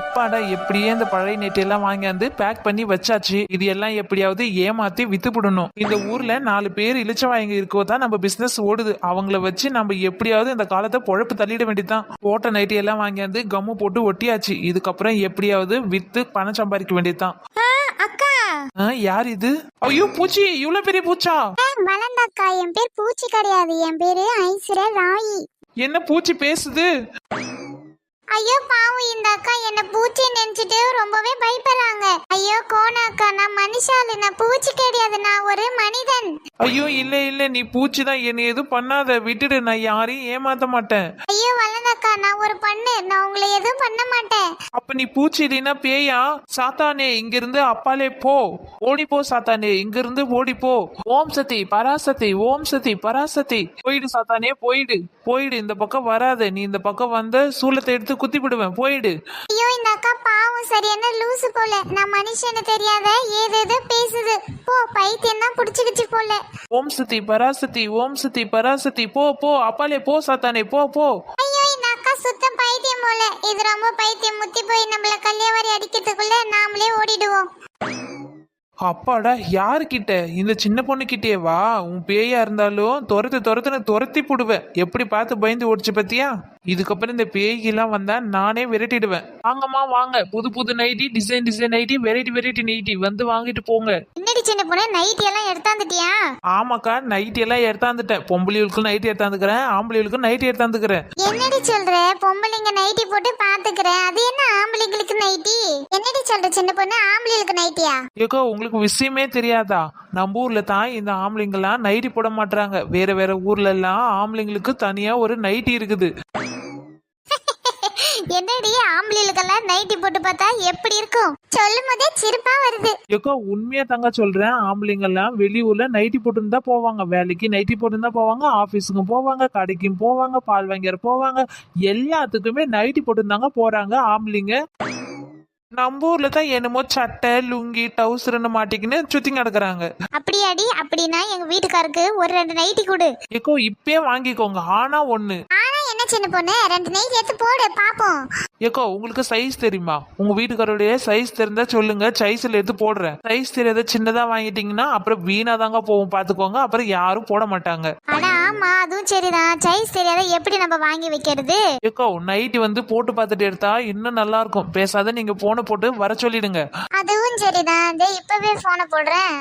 அப்பாடா, எப்படியே இந்த பழைய நெட்டி எல்லாம் வாங்கியாந்து பேக் பண்ணி வச்சாச்சு. இது எல்லாம் எப்படியாவது ஏமாத்தி வித்துப்படணும். இந்த ஊர்ல 4 பேர் இளிச்சவாயங்க இருக்கோதான் நம்ம பிசினஸ் ஓடுது. அவங்கள வச்சு நம்ம எப்படியாவது இந்த காலத்தை பொழப்பு தள்ளிட வேண்டியதுதான். போட்ட நைட்டி எல்லாம் வாங்கியாந்து கம்மு போட்டு ஒட்டியாச்சு. இதுக்கப்புறம் எப்படியாவது வித்து பணம் சம்பாதிக்க வேண்டியதுதான். அக்கா, யார் இது? ஐயோ பூச்சி, இவ்வளவு பெரிய பூச்சா? வளர்ந்தக்கா. என் பேர் பூச்சி கிடையாது, என் பேரு ஐஸ்வர்யா ராயி. என்ன பூச்சி பேசுது? ஐயோ பாவம், இந்த அக்கா என்ன பூச்சி நினைச்சிட்டு ரொம்பவே பயப்படுறாங்க. ஐயோ கோனா அக்கா, நான் மனுஷாலு, நான் பூச்சி கிடையாது, நான் ஒரு மனிதன். ஐயோ இல்ல இல்ல, நீ பூச்சி தான். என்ன எதுவும் பண்ணாத, விட்டுடு. நான் யாரையும் ஏமாத்த மாட்டேன். ஐயோ வளர்ந்தக்கா, நான் ஒரு பொண்ணு, நான் உங்களை எதுவும் பண்ண மாட்டேன். அப்ப நீ பூச்சி இல்லைன்னா பேயா? சாத்தானே, இங்க இருந்து அப்பாலே போ. ஓடி போ சாத்தானே, இங்க இருந்து ஓடி போ. ஓம் சதி பராசதி, ஓம் சதி பராசதி. போயிடு சாத்தானே, போயிடு போயிடு. இந்த பக்கம் வராத. நீ இந்த பக்கம் வந்த சூலத்தை எடுத்து குத்தி விடுவேன். போயிடு. ஐயோ இந்த அக்கா பாவம், சரியான லூசு போல. நான் மனுஷன்னு தெரியாத ஏதேதோ பேசுது. போ, பைத்தியம் தான் புடிச்சுக்கிச்சு போல. ஓம் சதி பராசதி, ஓம் சதி பராசதி. போ போ, அப்பாலே போ சாத்தானே, போ போ. ஐயோ இந்த அக்கா சுத்தம் பைத்தியம் போல. இது ரொம்ப பைத்தியம். முத்தி போய் நம்மள கல்யாவாரி அடிக்கிறதுக்குள்ள நாமளே ஓடிடுவோம். அப்பாடா, யாருக்கிட்ட? இந்த சின்ன பொண்ணு கிட்டே வா. உன் பேயா இருந்தாலும் துரத்துன்னு துரத்தி போடுவேன். எப்படி பார்த்து பயந்து ஓடிச்சு பத்தியா? இதுக்கப்புறம் இந்த பேய்கெல்லாம் வந்தா நானே விரட்டிடுவேன். வாங்கம்மா வாங்க, புது புது nighty, design nighty, variety nighty வந்து வாங்கிட்டு போங்க. என்னடி சின்ன பொண்ணு, நைட்டி எல்லாம் எடுத்தாந்துட்டியா? ஆமாக்கா, நைட்டி எல்லாம் எடுத்தாந்துட்டேன். பொம்பளைகளுக்கும் நைட்டி எடுத்தாந்துக்கிறேன், ஆம்பளைகளுக்கும் நைட்டி எடுத்தாந்துக்கிறேன். என்னடி சொல்ற? பொம்பளைங்க நைட்டி போட்டு பாத்துக்கிறேன், அது என்ன ஆம்பளைங்களுக்கு நைட்டி? என்னடி சொல்ற சின்ன பொண்ணு, ஆம்பளைங்களுக்கு நைட்டியா? ஏக்கோ, உங்களுக்கு விஷயமே தெரியாதா? நம்ம ஊர்ல தான் இந்த ஆம்பளைங்கெல்லாம் நைட்டி போட மாட்டாங்க. வேற ஊர்ல எல்லாம் ஆம்பளைங்களுக்கு தனியா ஒரு நைட்டி இருக்குது. என்னடி ஆம்பளைகளுக்கெல்லாம் நைட்டி போட்டு பார்த்தா எப்படி இருக்கும்? சொல்லும் போதே சிரிப்பா வருது. ஏக்கோ, உண்மையா தாங்க சொல்றேன். ஆம்பளைங்கெல்லாம் வெளியூர்ல நைட்டி போட்டுன்னு தான் போவாங்க. வேலைக்கு நைட்டி போட்டுன்னு தான் போவாங்க, ஆபீஸுக்கும் போவாங்க, கடைக்கும் போவாங்க, பால் வாங்கிற போவாங்க. எல்லாத்துக்குமே நைட்டி போட்டுருந்தாங்க போறாங்க ஆம்பளைங்க. நம்ம ஊர்ல தான் என்னமோ சட்டை, லுங்கி, டவுசர்னு மாட்டிக்கின்னு சுத்தி கிடக்குறாங்க. அப்படியாடி? அப்படின்னா எங்க வீட்டுக்காருக்கு ஒரு 2 நைட்டி கொடு. ஏக்கோ, இப்பயே வாங்கிக்கோங்க. ஆனா ஒண்ணு. ஆனா என்ன சின்ன பொண்ணு, 2 நைட்டி எடுத்து போடு பாப்போம். ஏக்கோ, உங்களுக்கு சைஸ் தெரியுமா? உங்க வீட்டுக்காரோடைய சைஸ் தெரிஞ்சா சொல்லுங்க, சைஸ்ல எடுத்து போடுறேன். சைஸ் தெரியாத சின்னதா வாங்கிட்டீங்கன்னா அப்புறம் வீணா தாங்க போகும், பாத்துக்கோங்க. அப்புறம் யாரும் போட மாட்டாங்க. அட ஆமா, அதுவும் சரிதான். சைஸ் தெரியாத எப்படி நம்ம வாங்கி வைக்கிறது? ஏக்கோ, நைட்டி வந்து போட்டு பார்த்துட்டு எடுத்தா இன்னும் நல்லா இருக்கும். பேசாத, நீங்க போன போட்டு வர சொல்லிடுங்க. அதுவும் சரிதான். இப்பவே போன போடுறேன்.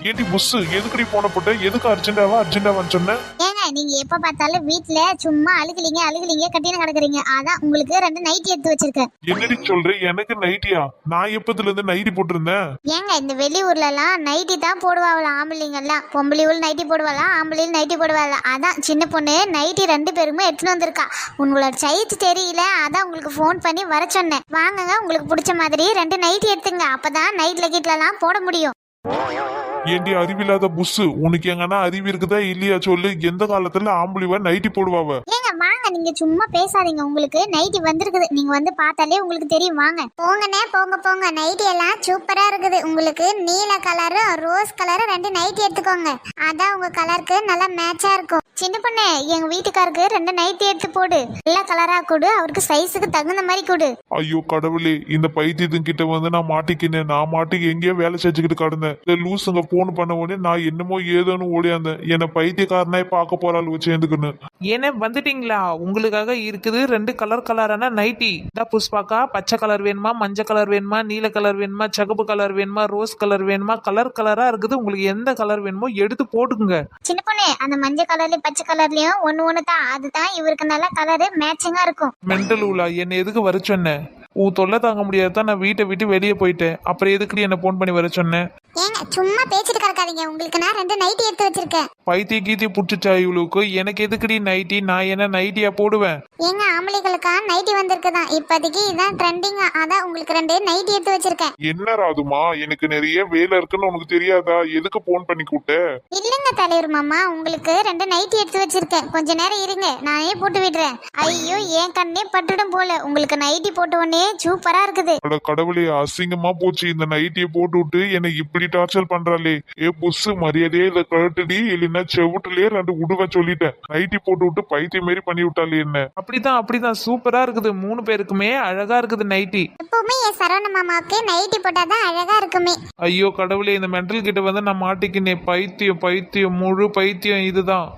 ஏடி புஸ், எதுக்குடி போன போட்ட? எதுக்கு அர்ஜென்டாவான்னு சொன்ன? ஏங்க, நீங்க எப்ப பார்த்தாலும் வீட்ல சும்மா அழுகுலீங்க கட்டின கிடக்குறீங்க. அதான் உங்களுக்கு 2 நைட்டி எடுத்து வச்சிருக்கேன். என்னடி சொல்ற? எனக்கு நைட்டியா? நான் எப்பத்துல இருந்து நைட்டி போட்டிருந்தேன்? ஏங்க, இந்த வெளியூர்ல எல்லாம் நைட்டி தான் போடுவாங்களா ஆம்பளைங்க எல்லாம். பொம்பளைகள் நைட்டி போடுவாளா, ஆம்பளைகள் நைட்டி போடுவாளா. அதான் சின்ன பொண்ணு நைட்டி 2 பேருமே எடுத்துட்டு வந்திருக்கா. உங்களோட சைஸ் தெரியல, அதான் உங்களுக்கு ஃபோன் பண்ணி வர சொன்னேன். வாங்குங்க, உங்களுக்கு பிடிச்ச மாதிரி 2 நைட்டி எடுத்துங்க. அப்பதான் நைட்ல கீட்லாம் போட முடியும். ஏண்டி அறிவில்லாத புஸ், உனக்கு எங்கன்னா அறிவு இருக்குதா இல்லையா சொல்லு. எந்த காலத்துல ஆம்பளிவா நைட்டி போடுவாவ? ஏங்க வாங்க, நீங்க சும்மா பேசாதீங்க. உங்களுக்கு நைட்டி வந்திருக்குது, நீங்க வந்து பார்த்தாலே உங்களுக்கு தெரியும். வாங்க போங்கண்ணே, போங்க. நைட்டி எல்லாம் சூப்பரா இருக்குது. உங்களுக்கு நீல கலரும் ரோஸ் கலரும் 2 நைட்டி எடுத்துக்கோங்க. அதான் உங்க கலருக்கு நல்லா மேட்சா இருக்கும். சின்ன பொண்ணு, எங்க வீட்டுக்காருக்கு 2 நைட்டி எடுத்து போடு. எல்லா கலரா கொடு, அவருக்கு சைஸுக்கு தகுந்த மாதிரி கொடு. ஐயோ கடவுளே, இந்த பைத்தியத்தின் கிட்ட வந்து நான் மாட்டிக்கினேன். நான் மாட்டிக்கு எங்கேயோ வேலை செஞ்சுக்கிட்டு கடந்தேன். இந்த லூசுங்க போன் பண்ண உடனே நான் என்னமோ ஏதோன்னு ஓடியாந்தேன். என்ன பைத்தியக்காரனாய் பார்க்க போறாள் சேர்ந்துக்கணும். ஏன்னா வந்துட்டீங்களா? உங்களுக்காக இருக்குது 2 கலரான நைட்டி. இந்த புஷ்பாக்கா, பச்சை கலர் வேணுமா, மஞ்சள் கலர் வேணுமா, நீல கலர் வேணுமா, சிகப்பு கலர் வேணுமா, ரோஸ் கலர் வேணுமா? கலரா இருக்குது. உங்களுக்கு எந்த கலர் வேணுமோ எடுத்து போட்டுக்குங்க. சின்ன பொண்ணு, அந்த மஞ்சள் கலர்லயும் பச்சை கலர்லயும் ஒண்ணு தான். அதுதான் இவருக்கு நல்ல கலரு மேட்சிங்கா இருக்கும். மெண்டல் ஊலா, என்ன எதுக்கு வர சொன்ன? உன் தொல்லை தாங்க முடியாதான் நான் வீட்டை விட்டு வெளியே போயிட்டேன். அப்புறம் எதுக்கு என்ன போன் பண்ணி வர சொன்னேன்? ஏங்க சும்மா பேசிட்டு கிடக்காதீங்க. உங்களுக்கு நான் 2 நைட்டி எடுத்து வச்சிருக்கேன். பைத்திய கீத்தி புடிச்சா இவளுக்கு? எனக்கு எதுக்குடி நைட்டி? நான் என்ன நைட்டியா போடுவேன்? ஏங்க ஆம்பளைகளுக்கா நைட்டி வந்திருக்குதான். இப்போதைக்கு இதான் ட்ரெண்டிங்கா. அதான் உங்களுக்கு 2 நைட்டி எடுத்து வச்சிருக்கேன். என்ன ராதுமா, எனக்கு நிறைய வேலை இருக்குன்னு உனக்கு தெரியாதா? எதுக்கு போன் பண்ணி கூட்ட? இல்லங்க தலைவர் மாமா, உங்களுக்கு 2 நைட்டி எடுத்து வச்சிருக்கேன். கொஞ்ச நேரம் இருங்க, நானே போட்டு விடுறேன். ஐயோ, என் கண்ணே பட்டுடும் போல. உங்களுக்கு நைட்டி போட்ட உடனே சூப்பரா இருக்குது. அட கடவுளே, அசிங்கமா போச்சு. இந்த நைட்டியை போட்டு விட்டு என்னை இப்படி டார்ச்சர் பண்றாளே. ஏ புஸ்ஸு, மரியாதையே இதை கழட்டுடி, இல்லைன்னா செவுட்டுலயே 2 உடுவ சொல்லிட்டேன். நைட்டி போட்டு விட்டு பைத்தியம் மாரி பண்ணி விட்டாலே என்ன. அப்படிதான் சூப்பரா இருக்குது. 3 பேருக்குமே அழகா இருக்குது நைட்டி. எப்பவுமே என் சரவண மாமாவுக்கு நைட்டி போட்டாதான் அழகா இருக்குமே. ஐயோ கடவுளே, இந்த மென்டல் கிட்ட வந்து நான் மாட்டிக்கினேன். பைத்தியம் முழு பைத்தியம் இதுதான்.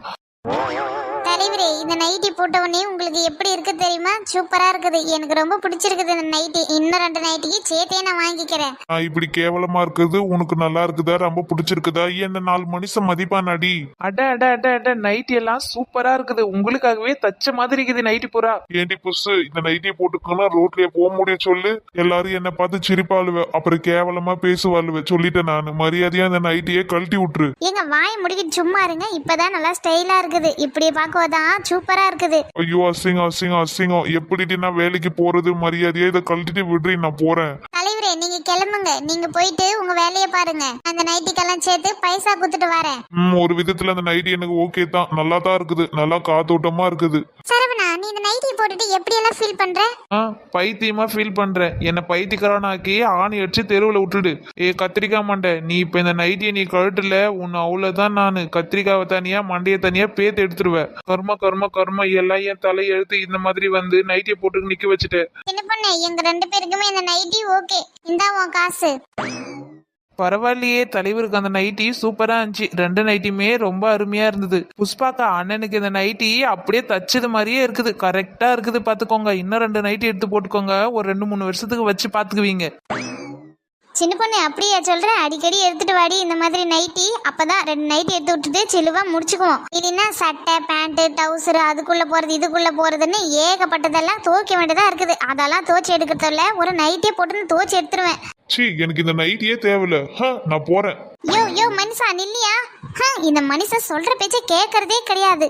தலைவரே, இந்த நைட்டி போட்ட உடனே உங்களுக்கு எப்படி இருக்கு தெரியுமா? சூப்பரா இருக்குது. எனக்கு ரொம்ப பிடிச்சிருக்குது இந்த நைட்டி. இன்னும் 2 நைட்டிக்கு சேர்த்தே நான் வாங்கிக்கிறேன். நான் இப்படி கேவலமா இருக்குது உனக்கு நல்லா இருக்குதா, ரொம்ப பிடிச்சிருக்குதா? என்ன 4 மனுஷன் மதிப்பானாடி. அட நைட்டி எல்லாம் சூப்பரா இருக்குது. உங்களுக்காகவே தச்ச மாதிரி இருக்குது நைட்டி பூரா. ஏண்டி புஸ்ஸு, இந்த நைட்டியை போட்டுக்கோனா ரோட்லயே போக முடியும் சொல்லு? எல்லாரும் என்ன பார்த்து சிரிப்பாளுவ, அப்புறம் கேவலமா பேசுவாளுவ. சொல்லிட்டேன் நான். மரியாதையா இந்த நைட்டியை கழட்டி விட்டுரு. எங்க வாய் முடிக்கிட்டு சும்மா இருங்க. இப்பதான் நல்லா ஸ்டைலா இருக்குது. இப்படி பார்க்கதான் சூப்பரா இருக்குது. ஐயோ, அசிங்கம். எப்படி நான் வேலைக்கு போறது? மரியாதையா இதை கழட்டிட்டு விடுறி, நான் போறேன். தலைவரே, நீங்க கிளம்புங்க. நீங்க போயிட்டு உங்க வேலையை பாருங்க. அந்த நைட்டிக்கெல்லாம் சேர்த்து பைசா குடுத்துட்டு வரேன். ஒரு விதத்துல அந்த நைட்டி எனக்கு ஓகே தான். நல்லா தான் இருக்குது. நல்லா காத்தோட்டமா இருக்குது. சரவணா, நீ இந்த நைட்டி போட்டுட்டு எப்படி எல்லாம் ஃபீல் பண்ற? பைத்தியமா ஃபீல் பண்றேன். என்ன பைத்தியக்காரனாக்கி ஆணி அடிச்சு தெருவுல விட்டுடு. கத்திரிக்காய் மண்டை, நீ இப்ப இந்த நைட்டியை நீ கழட்டுல உன்னை அவ்வளவுதான். நானு கத்திரிக்காவை தனியா மண்டைய தனியா பேத்து எடுத்துருவேன். கர்ம எல்லாம் என் தலை எழுத்து இந்த மாதிரி வந்து நைட்டியை போட்டு நிக்க வச்சுட்டேன். என்ன பண்ண, எங்க 2 பேருக்குமே இந்த நைட்டி ஓகே. இந்தா உன் காசு. பரவாயில்லையே, தலைவருக்கு அந்த நைட்டி சூப்பரா இருந்துச்சு. 2 நைட்டியுமே ரொம்ப அருமையா இருந்தது. புஷ்பாக்கா, அண்ணனுக்கு இந்த நைட்டி அப்படியே தச்சது மாதிரியே இருக்குது. கரெக்டா இருக்குது, பாத்துக்கோங்க. இன்னும் 2 நைட்டி எடுத்து போட்டுக்கோங்க. ஒரு 2-3 வருஷத்துக்கு வச்சு பாத்துக்குவீங்க. சின்ன பொண்ணு, அப்படியே சொல்றேன். அடிக்கடி எடுத்துட்டு வாடி இந்த மாதிரி நைட்டி. அப்பதான் 2 நைட்டி எடுத்து விட்டுட்டு செலுவா முடிச்சுக்குவோம். இல்லைன்னா சட்டை, பேண்ட், டவுசர், அதுக்குள்ள போறது இதுக்குள்ள போறதுன்னு ஏகப்பட்டதெல்லாம் துவைக்க வேண்டியதா இருக்குது. அதெல்லாம் துவைச்சு எடுக்கிறதுல ஒரு நைட்டியை போட்டு துவைச்சு எடுத்துருவேன். சீ, எனக்கு இந்த நைட்டியே தேவையில்ல. நான் போறேன். யோ மனுஷா, நில்லியா? இந்த மனுஷன் சொல்ற பேச்சை கேட்கறதே கிடையாது.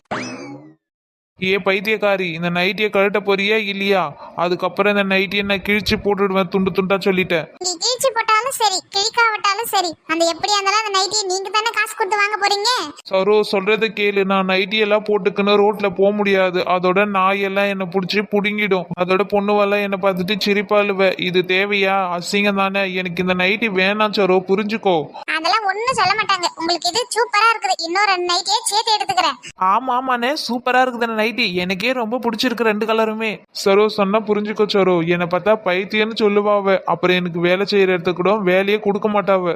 பைத்தியக்காரி, இந்த நைட்டியை கழட்ட போறியா இல்லையா? அதுக்கப்புறம் இந்த நைட்டியை நான் கிழிச்சு போட்டுடுவேன், துண்டு துண்டா சொல்லிட்டேன். நீ கிழிச்சு போட்டாலும் சரி, கிழிக்காவிட்டாலும் சரி, அந்த எப்படியா இருந்தாலும் அந்த நைட்டியை நீங்க தானே காசு கொடுத்து வாங்க போறீங்க. சரோ, சொல்றத கேளு. நான் நைட்டி எல்லாம் போட்டுக்குன்னு ரோட்ல போக முடியாது. அதோட நாயெல்லாம் என்ன புடிச்சு புடுங்கிடும். அதோட பொண்ணுவெல்லாம் என்ன பார்த்துட்டு சிரிப்பாளுவ. இது தேவையா? அசிங்கம் தானே. எனக்கு இந்த நைட்டி வேணாம் சரோ, புரிஞ்சுக்கோ. அதெல்லாம் ஒண்ணும் சொல்ல மாட்டாங்க. உங்களுக்கு இது சூப்பரா இருக்குது. இன்னும் 2 நைட்டியை சேர்த்து எடுத்துக்கிறேன். ஆமாண்ணே, சூப்பரா இருக்குது நைட்டி. எனக்கே ரொம்ப பிடிச்சிருக்கு 2 கலருமே. சரோ, சொன்னா புரிஞ்சுக்கோ சரோ. என்னை பார்த்தா பைத்தியன்னு சொல்லுவாவ. அப்புறம் எனக்கு வேலை செய்யற இடத்துக்கு கூட வேலையே கொடுக்க மாட்டாவ.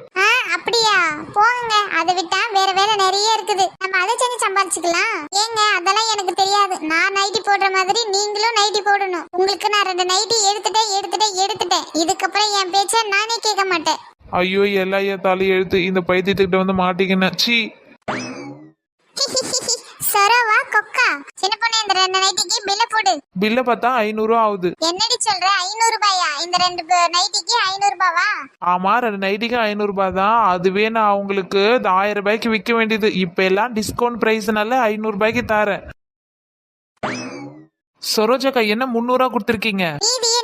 அப்படியா? போங்க. அதை விட்டா வேற வேலை நிறைய இருக்குது. நம்ம அதை செஞ்சு சம்பாதிச்சுக்கலாம். ஏங்க, அதெல்லாம் எனக்கு தெரியாது. நான் நைட்டி போடுற மாதிரி நீங்களும் நைட்டி போடணும். உங்களுக்கு நான் 2 நைட்டி எடுத்துட்டேன். இதுக்கப்புறம் என் பேச்ச நானே கேட்க மாட்டேன். ஐயோ, எல்லாம் என் தலை எழுத்து. இந்த பைத்தியத்துக்கிட்ட வந்து மாட்டிக்கினேன். சீ. சரோவா கொக்கா, சின்ன பொண்ணு, இந்த 2 நைட்டிக்கு பில்ல போடு. பில்ல பார்த்தா 500 ரூபா ஆகுது. என்னடி சொல்ற? 500 ரூபாயா? இந்த 2 நைட்டிக்கு 500 ரூபாவா? ஆமா, 2 நைட்டிக்கு 500 ரூபாய் தான். அதுவே நான் அவங்களுக்கு 1000 ரூபாய்க்கு விற்க வேண்டியது. இப்ப எல்லாம் டிஸ்கவுண்ட் பிரைஸ்னால 500 ரூபாய்க்கு தரேன். சரோஜாக்கா, என்ன 300 கொடுத்துருக்கீங்க?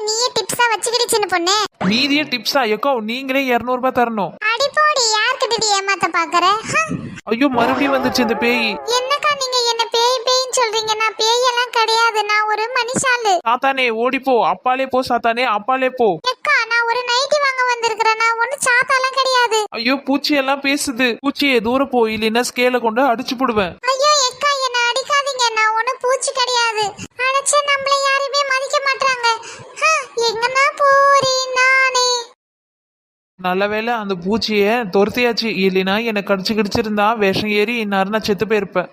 நீயே டிப்ஸா வச்சுக்கிடி சின்ன பொண்ணு. மீதியே டிப்ஸா? எக்கோ, நீங்களே 200 ரூபாய் தரணும். அடி போடி, யார்கிட்ட ஏமாத்த பாக்குற? ஐயோ, மறுபடியும் வந்துச்சு இந்த பேய். என்னக்கா நீங்க என்ன பேய்ன்னு சொல்றீங்க? நான் பேயெல்லாம் கிடையாது. நான் ஒரு மனுஷாலு. சாத்தானே ஓடிப்போ, அப்பாலே போ. சாத்தானே அப்பாலே போ. அக்கா, நான் ஒரு நைட்டி வாங்க வந்திருக்கிறேன். நான் ஒண்ணு சாத்தாலாம் கிடையாது. ஐயோ, பூச்சி எல்லாம் பேசுது. பூச்சியே தூரம் போ, இல்லைன்னா ஸ்கேல கொண்டு அடிச்சு போடுவேன். ஐயோ அக்கா, என்ன அடிக்காதீங்க. நான் ஒண்ணு பூச்சி கிடையாது. அடைச்ச நம்மள யாருமே மதிக்க மாட்டாங்க. எங்கனா போறேன் நானே. நல்ல வேளை அந்த பூச்சியை துரத்தியாச்சு. இல்லைன்னா என்னை கடிச்சு கிடிச்சிருந்தா விஷம் ஏறி இந்நேரம் நான் செத்து போயிருப்பேன்.